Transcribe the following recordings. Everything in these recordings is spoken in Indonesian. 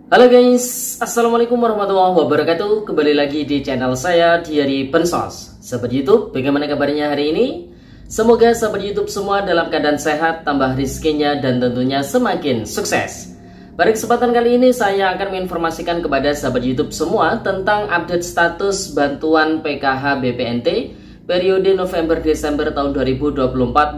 Halo guys, Assalamualaikum warahmatullahi wabarakatuh. Kembali lagi di channel saya Diary Bansos. Sahabat YouTube, bagaimana kabarnya hari ini? Semoga sahabat YouTube semua dalam keadaan sehat, tambah rizkinya, dan tentunya semakin sukses. Pada kesempatan kali ini saya akan menginformasikan kepada sahabat YouTube semua tentang update status bantuan PKH BPNT periode November-Desember tahun 2024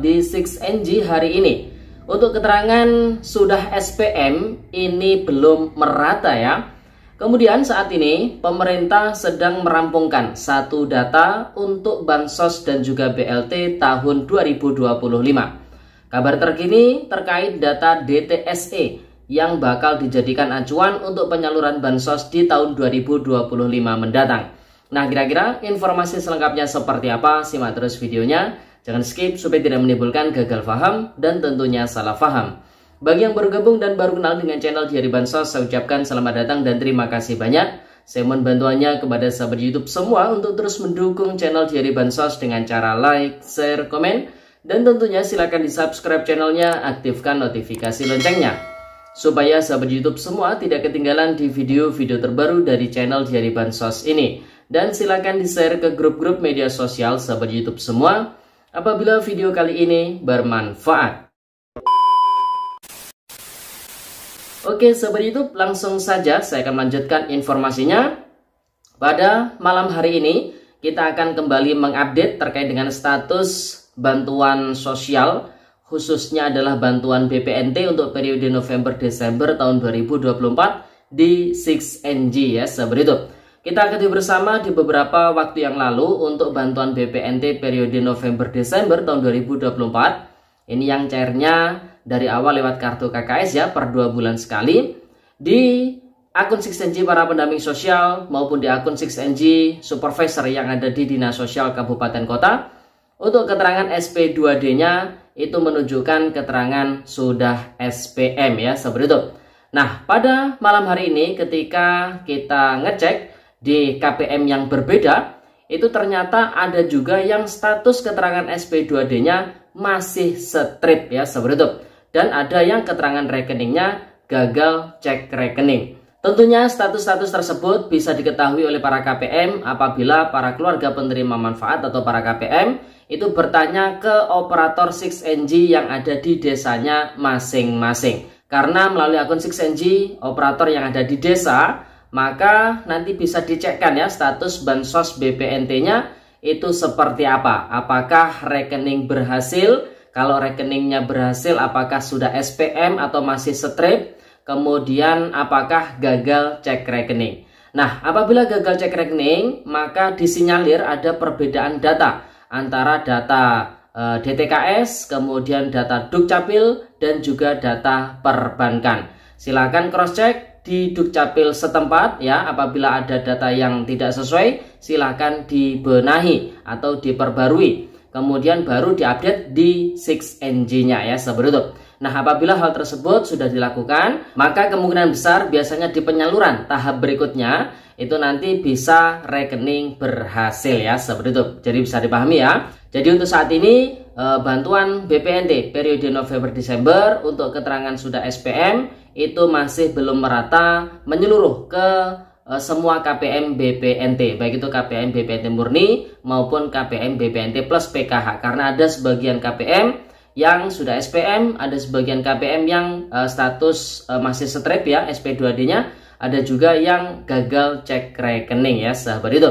di 6NG hari ini. Untuk keterangan sudah SPM ini belum merata ya. Kemudian saat ini pemerintah sedang merampungkan satu data untuk Bansos dan juga BLT tahun 2025. Kabar terkini terkait data DTSE yang bakal dijadikan acuan untuk penyaluran Bansos di tahun 2025 mendatang. Nah, kira-kira informasi selengkapnya seperti apa? Simak terus videonya. Jangan skip supaya tidak menimbulkan gagal paham dan tentunya salah paham. Bagi yang baru gabung dan baru kenal dengan channel Diary Bansos, saya ucapkan selamat datang dan terima kasih banyak. Saya mohon bantuannya kepada sahabat YouTube semua untuk terus mendukung channel Diary Bansos dengan cara like, share, komen, dan tentunya silakan di subscribe channelnya, aktifkan notifikasi loncengnya, supaya sahabat YouTube semua tidak ketinggalan di video-video terbaru dari channel Diary Bansos ini. Dan silakan di share ke grup-grup media sosial sahabat YouTube semua apabila video kali ini bermanfaat. Oke sahabat YouTube, langsung saja saya akan melanjutkan informasinya. Pada malam hari ini kita akan kembali mengupdate terkait dengan status bantuan sosial, khususnya adalah bantuan BPNT untuk periode November-Desember tahun 2024 di 6NG ya sahabat YouTube. Kita ketahui bersama di beberapa waktu yang lalu untuk bantuan BPNT periode November-Desember tahun 2024. Ini yang cairnya dari awal lewat kartu KKS ya, per 2 bulan sekali. Di akun 6NG para pendamping sosial maupun di akun 6NG supervisor yang ada di Dinas Sosial Kabupaten Kota. Untuk keterangan SP2D-nya itu menunjukkan keterangan sudah SPM ya sahabat YouTube. Nah, pada malam hari ini ketika kita ngecek di KPM yang berbeda, itu ternyata ada juga yang status keterangan SP2D-nya masih strip ya sahabat YouTube. Dan ada yang keterangan rekeningnya gagal cek rekening. Tentunya status-status tersebut bisa diketahui oleh para KPM apabila para keluarga penerima manfaat atau para KPM itu bertanya ke operator 6NG yang ada di desanya masing-masing. Karena melalui akun 6NG operator yang ada di desa, maka nanti bisa dicekkan ya status Bansos BPNT-nya itu seperti apa. Apakah rekening berhasil? Kalau rekeningnya berhasil, apakah sudah SPM atau masih strip? Kemudian apakah gagal cek rekening? Nah, apabila gagal cek rekening, maka disinyalir ada perbedaan data antara data DTKS, kemudian data Dukcapil, dan juga data perbankan. Silakan cross check di Dukcapil setempat ya. Apabila ada data yang tidak sesuai, silakan dibenahi atau diperbarui, kemudian baru diupdate di 6NG-nya ya sahabat YouTube. Nah, apabila hal tersebut sudah dilakukan, maka kemungkinan besar biasanya di penyaluran tahap berikutnya itu nanti bisa rekening berhasil ya sahabat YouTube. Jadi bisa dipahami ya. Jadi untuk saat ini bantuan BPNT periode November-Desember untuk keterangan sudah SPM itu masih belum merata menyeluruh ke semua KPM BPNT, baik itu KPM BPNT murni maupun KPM BPNT plus PKH. Karena ada sebagian KPM yang sudah SPM, ada sebagian KPM yang status masih strip ya SP2D-nya, ada juga yang gagal cek rekening ya sahabat itu.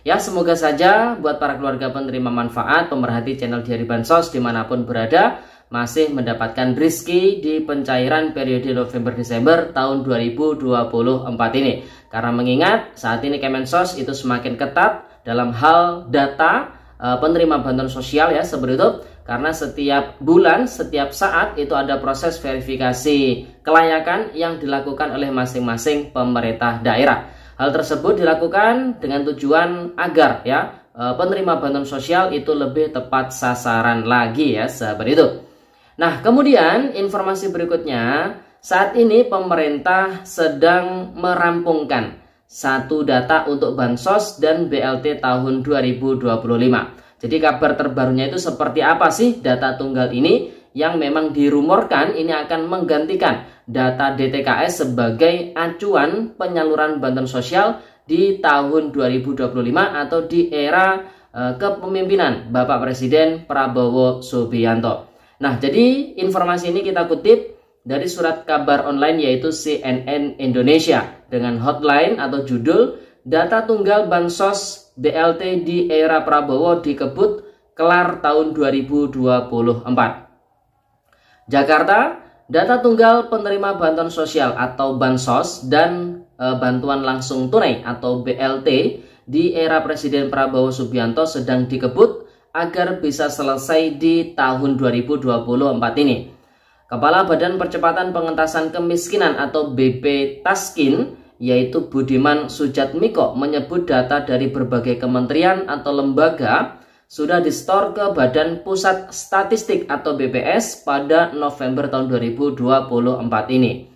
Ya, semoga saja buat para keluarga penerima manfaat, pemerhati channel Diary Bansos dimanapun berada, masih mendapatkan rezeki di pencairan periode November-Desember tahun 2024 ini. Karena mengingat saat ini Kemensos itu semakin ketat dalam hal data penerima bantuan sosial ya sahabat YouTube. Karena setiap bulan, setiap saat itu ada proses verifikasi kelayakan yang dilakukan oleh masing-masing pemerintah daerah. Hal tersebut dilakukan dengan tujuan agar ya penerima bantuan sosial itu lebih tepat sasaran lagi ya sahabat itu. Nah, kemudian informasi berikutnya, saat ini pemerintah sedang merampungkan satu data untuk Bansos dan BLT tahun 2025. Jadi kabar terbarunya itu seperti apa sih data tunggal ini? yang memang dirumorkan ini akan menggantikan data DTKS sebagai acuan penyaluran bantuan sosial di tahun 2025 atau di era kepemimpinan Bapak Presiden Prabowo Subianto. Nah, jadi informasi ini kita kutip dari surat kabar online yaitu CNN Indonesia dengan hotline atau judul Data Tunggal Bansos BLT di era Prabowo dikebut kelar tahun 2024. Jakarta, data tunggal penerima bantuan sosial atau bansos dan bantuan langsung tunai atau BLT di era Presiden Prabowo Subianto sedang dikebut agar bisa selesai di tahun 2024 ini. Kepala Badan Percepatan Pengentasan Kemiskinan atau BP Taskin yaitu Budiman Sujatmiko menyebut data dari berbagai kementerian atau lembaga sudah disetor ke Badan Pusat Statistik atau BPS pada November tahun 2024 ini.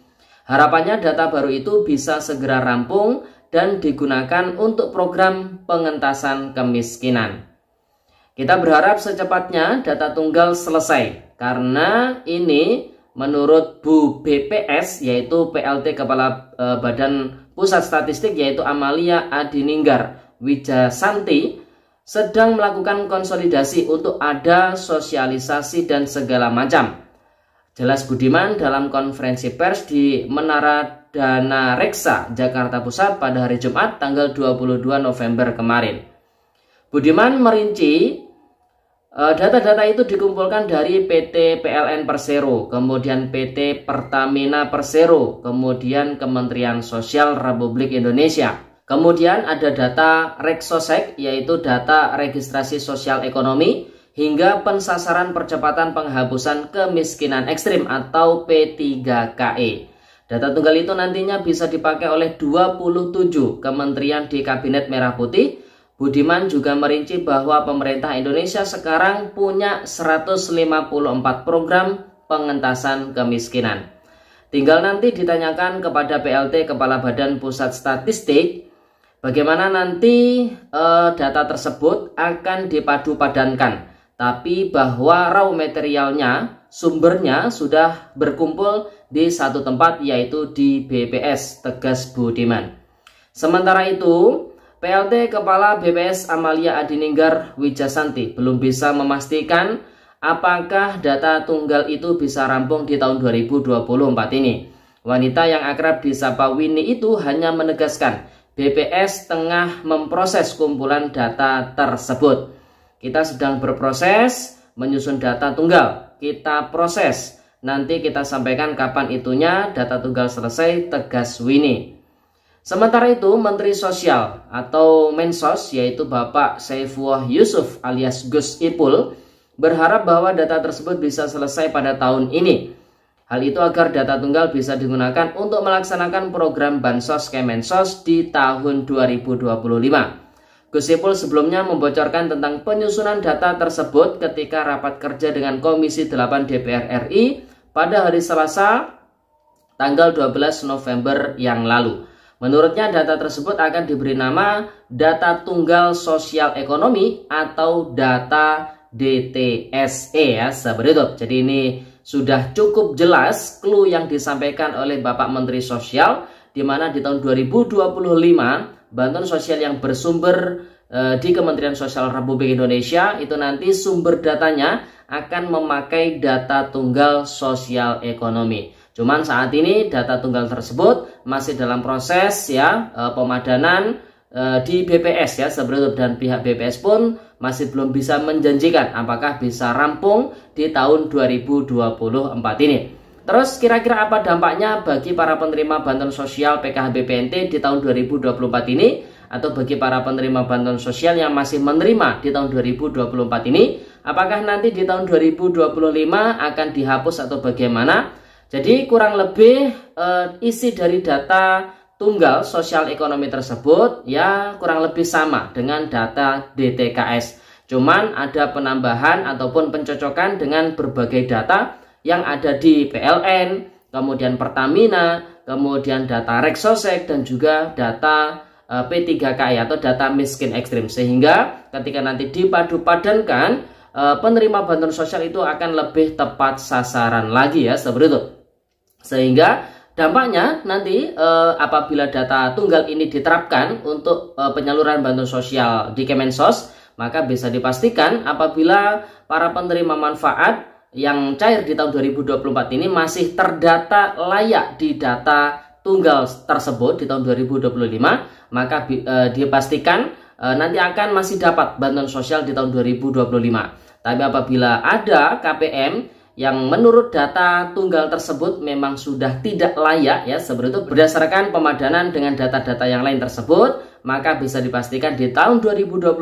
Harapannya data baru itu bisa segera rampung dan digunakan untuk program pengentasan kemiskinan. Kita berharap secepatnya data tunggal selesai karena ini menurut Bu BPS yaitu PLT Kepala Badan Pusat Statistik yaitu Amalia Adininggar Wijasanti sedang melakukan konsolidasi untuk ada sosialisasi dan segala macam. Jelas Budiman dalam konferensi pers di Menara Dana Reksa, Jakarta Pusat pada hari Jumat tanggal 22 November kemarin. Budiman merinci data-data itu dikumpulkan dari PT PLN Persero, kemudian PT Pertamina Persero, kemudian Kementerian Sosial Republik Indonesia. Kemudian ada data Reksosek yaitu data registrasi sosial ekonomi hingga pensasaran percepatan penghapusan kemiskinan ekstrim atau P3KE. Data tunggal itu nantinya bisa dipakai oleh 27 kementerian di Kabinet Merah Putih. Budiman juga merinci bahwa pemerintah Indonesia sekarang punya 154 program pengentasan kemiskinan. Tinggal nanti ditanyakan kepada PLT Kepala Badan Pusat Statistik bagaimana nanti data tersebut akan dipadu-padankan, tapi bahwa raw materialnya, sumbernya sudah berkumpul di satu tempat yaitu di BPS, tegas Budiman. Sementara itu, PLT Kepala BPS Amalia Adininggar Wijasanti belum bisa memastikan apakah data tunggal itu bisa rampung di tahun 2024 ini. Wanita yang akrab disapa Winnie itu hanya menegaskan BPS tengah memproses kumpulan data tersebut. Kita sedang berproses menyusun data tunggal. Kita proses. Nanti kita sampaikan kapan itunya data tunggal selesai, tegas Winnie. Sementara itu, Menteri Sosial atau Mensos yaitu Bapak Saifullah Yusuf alias Gus Ipul berharap bahwa data tersebut bisa selesai pada tahun ini. Hal itu agar data tunggal bisa digunakan untuk melaksanakan program Bansos Kemensos di tahun 2025. Gus Ipul sebelumnya membocorkan tentang penyusunan data tersebut ketika rapat kerja dengan Komisi 8 DPR RI pada hari Selasa tanggal 12 November yang lalu. Menurutnya data tersebut akan diberi nama Data Tunggal Sosial Ekonomi atau data DTSE ya, seperti itu. Jadi ini sudah cukup jelas clue yang disampaikan oleh Bapak Menteri Sosial, di mana di tahun 2025 bantuan sosial yang bersumber di Kementerian Sosial Republik Indonesia itu nanti sumber datanya akan memakai data tunggal sosial ekonomi. Cuman saat ini data tunggal tersebut masih dalam proses ya pemadanan di BPS ya, sebenarnya, dan pihak BPS pun masih belum bisa menjanjikan apakah bisa rampung di tahun 2024 ini. Terus kira-kira apa dampaknya bagi para penerima bantuan sosial PKH BPNT di tahun 2024 ini, atau bagi para penerima bantuan sosial yang masih menerima di tahun 2024 ini? Apakah nanti di tahun 2025 akan dihapus atau bagaimana? Jadi kurang lebih isi dari data tunggal sosial ekonomi tersebut ya kurang lebih sama dengan data DTKS. Cuman ada penambahan ataupun pencocokan dengan berbagai data yang ada di PLN, kemudian Pertamina, kemudian data Reksosek dan juga data P3KI atau data miskin ekstrim. Sehingga ketika nanti dipadu-padankan penerima bantuan sosial itu akan lebih tepat sasaran lagi ya, seperti itu. Sehingga dampaknya nanti apabila data tunggal ini diterapkan untuk penyaluran bantuan sosial di Kemensos, maka bisa dipastikan apabila para penerima manfaat yang cair di tahun 2024 ini masih terdata layak di data tunggal tersebut di tahun 2025, maka dipastikan nanti akan masih dapat bantuan sosial di tahun 2025. Tapi apabila ada KPM yang menurut data tunggal tersebut memang sudah tidak layak ya, seperti itu, berdasarkan pemadanan dengan data-data yang lain tersebut, maka bisa dipastikan di tahun 2025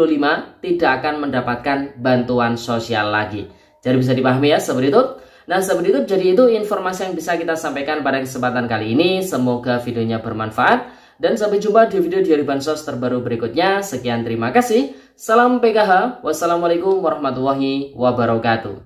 tidak akan mendapatkan bantuan sosial lagi. Jadi bisa dipahami ya, seperti itu. Nah, seperti itu, jadi itu informasi yang bisa kita sampaikan pada kesempatan kali ini. Semoga videonya bermanfaat. Dan sampai jumpa di video dari Bansos terbaru berikutnya. Sekian, terima kasih. Salam PKH. Wassalamualaikum warahmatullahi wabarakatuh.